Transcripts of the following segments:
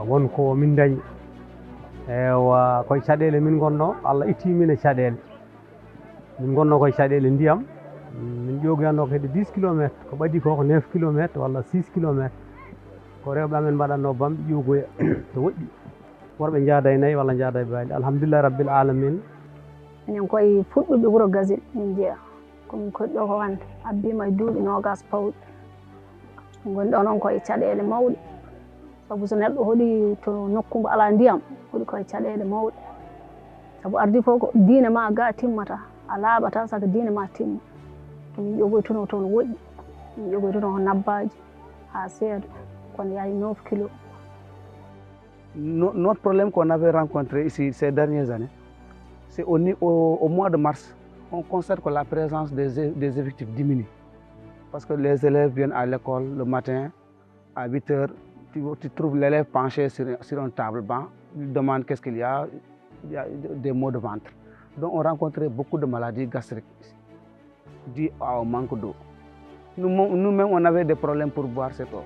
wonko min dañi ewa koye caɗele min gonno Allah itti min e caɗele min gonno koye caɗele ndiyam min ƴogoyanno ko hedde 10 km ko ɓadi ko 9 km walla 6 km ko rewɓe amen mbaɗanno bamɗe ƴogoya to woɗɗi worɓe jaada e nayyi walla jaada e baali alhamdulillah rabbil alamin minen koye fuɗɗuɓe wuuro Gasile min jeeya komin koɗɗo ko wonde abbima e duuɓi 20 pawɗi gonɗi ɗo noon koye caɗele mawɗe sabu so neɗɗo hoɗi to nokku mbo ala ndiyam hoɗi koye caɗele mawɗe sabu ardi fof ko diine ma ga timmata a laaɓata saka diine ma timma min ƴogoytuno toon woɗɗi min ƴogoytuno ko nabbaji ha seedo kono yahay 9 kilos. Notre problème qu'on avait rencontré ici ces dernières années, c'est au mois de mars, on constate que la présence des effectifs diminue. Parce que les élèves viennent à l'école le matin, à 8 h, tu trouves l'élève penché sur un table-banc, il demande qu'est-ce qu'il y a des maux de ventre. Donc on rencontrait beaucoup de maladies gastriques ici, dues au manque d'eau. Nous-mêmes, on avait des problèmes pour boire cette eau.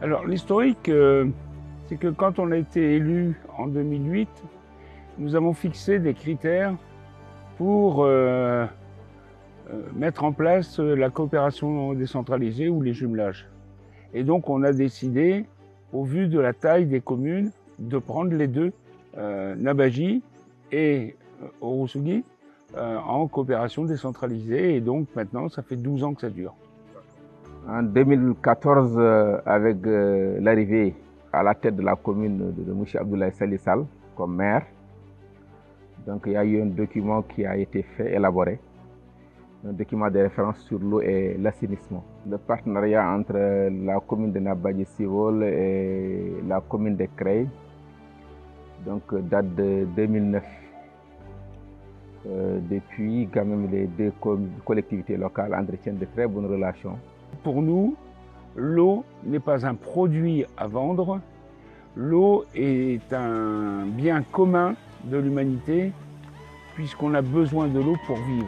Alors l'historique, c'est que quand on a été élu en 2008, nous avons fixé des critères pour mettre en place la coopération décentralisée ou les jumelages. Et donc on a décidé, au vu de la taille des communes, de prendre les deux, Nabadji et Ourossogui, en coopération décentralisée. Et donc maintenant, ça fait 12 ans que ça dure. En 2014, avec l'arrivée à la tête de la commune de M. Abdoulaye Salissal comme maire, donc il y a eu un document qui a été fait, élaboré, un document de référence sur l'eau et l'assainissement. Le partenariat entre la commune de Nabadji-Civol et la commune de Creil donc, date de 2009. Depuis, quand même, les deux collectivités locales entretiennent de très bonnes relations. Pour nous, l'eau n'est pas un produit à vendre, l'eau est un bien commun de l'humanité puisqu'on a besoin de l'eau pour vivre.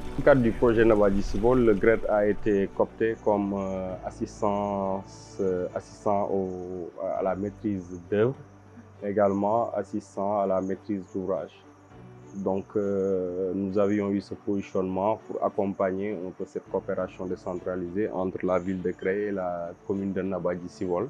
Dans le cadre du projet Nabadji-Civol, le GRED a été coopté comme assistant à la maîtrise d'œuvre, également assistant à la maîtrise d'ouvrage. Donc nous avions eu ce positionnement pour accompagner un peu cette coopération décentralisée entre la ville de Creil et la commune de Nabadji-Civol.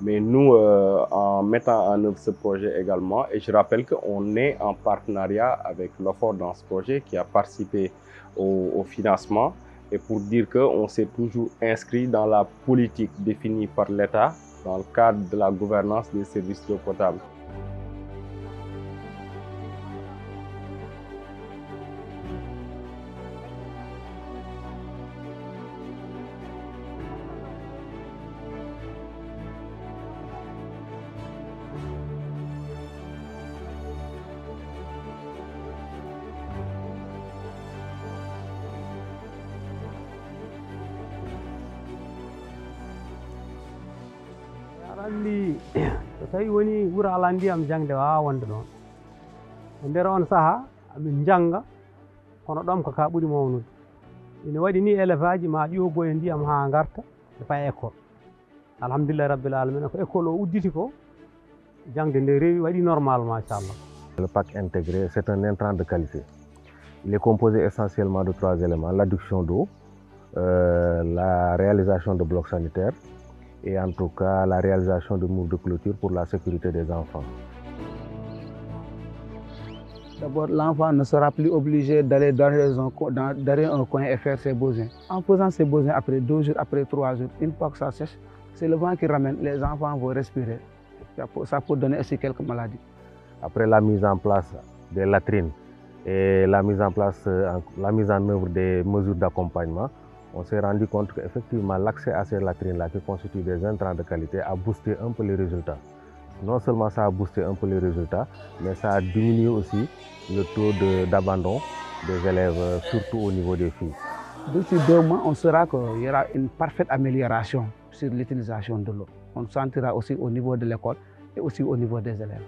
Mais nous, en mettant en œuvre ce projet également, et je rappelle qu'on est en partenariat avec l'OFOR dans ce projet qui a participé au financement, et pour dire qu'on s'est toujours inscrit dans la politique définie par l'État dans le cadre de la gouvernance des services d'eau potable. andi so tawi woni wuro ala ndiyam jangde wawa wonde ɗon e nder on saaha amin janga kono ɗom ko ka ɓuuri mawnude ina waɗi ni élève aji ma ƴogo e ndiyam ha garta ɓe paya école alhamdulillah rabbil alamin ko école o udditi ko jangde nde rewi waɗi normal machallah. Le pack intégré, c'est un intrant de qualité. Il est composé essentiellement de 3 éléments: l'adduction d'eau, la réalisation de blocs sanitaires et en tout cas la réalisation de murs de clôture pour la sécurité des enfants. D'abord, l'enfant ne sera plus obligé d'aller dans un coin et faire ses besoins. En faisant ses besoins après 2 jours, après 3 jours, une fois que ça sèche, c'est le vent qui ramène, les enfants vont respirer. Ça peut donner aussi quelques maladies. Après la mise en place des latrines et la mise en œuvre des mesures d'accompagnement, on s'est rendu compte qu'effectivement l'accès à ces latrines-là, qui constituent des intrants de qualité, a boosté un peu les résultats. Non seulement ça a boosté un peu les résultats, mais ça a diminué aussi le taux d'abandon des élèves, surtout au niveau des filles. D'ici 2 mois, on saura qu'il y aura une parfaite amélioration sur l'utilisation de l'eau. On sentira aussi au niveau de l'école et aussi au niveau des élèves.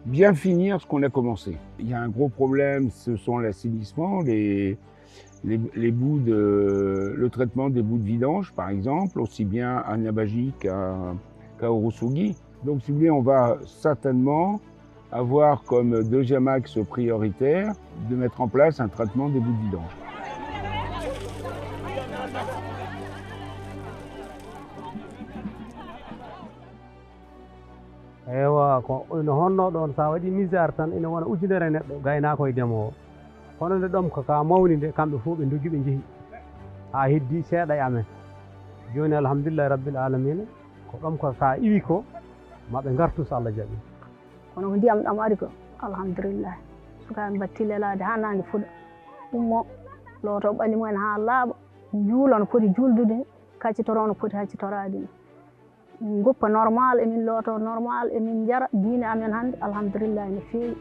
Bien finir ce qu'on a commencé. Il y a un gros problème, ce sont l'assainissement, le traitement des boues de vidange, par exemple, aussi bien à Nabagi qu'à Ourossogui. Donc, si vous voulez, on va certainement avoir comme deuxième axe prioritaire de mettre en place un traitement des boues de vidange. ewa ko no honno ɗon sa waɗi misère tan ina wona ujunere neɗɗo gaynako e ndemowo kono nde ɗom ka mawni nde kamɓe fof ɓe dogi ɓe jeehi ha heddi seeɗa e amen joni alhamdulillahi rabbil alamina ko ɗom ka iwi ko maɓe gartu so Allah jaaɓi kono ko ndiyam ɗam ari ko alhamdulillahi sukaɓe batti lelade ha nangue fuɗa ummo looto ɓalli mumen ha laaɓa juulo no foti juldude kaccitoro no foti haccitorade ni min guppa normal emin looto normal emin jara diine amen hannde alhamdulillahi no feewi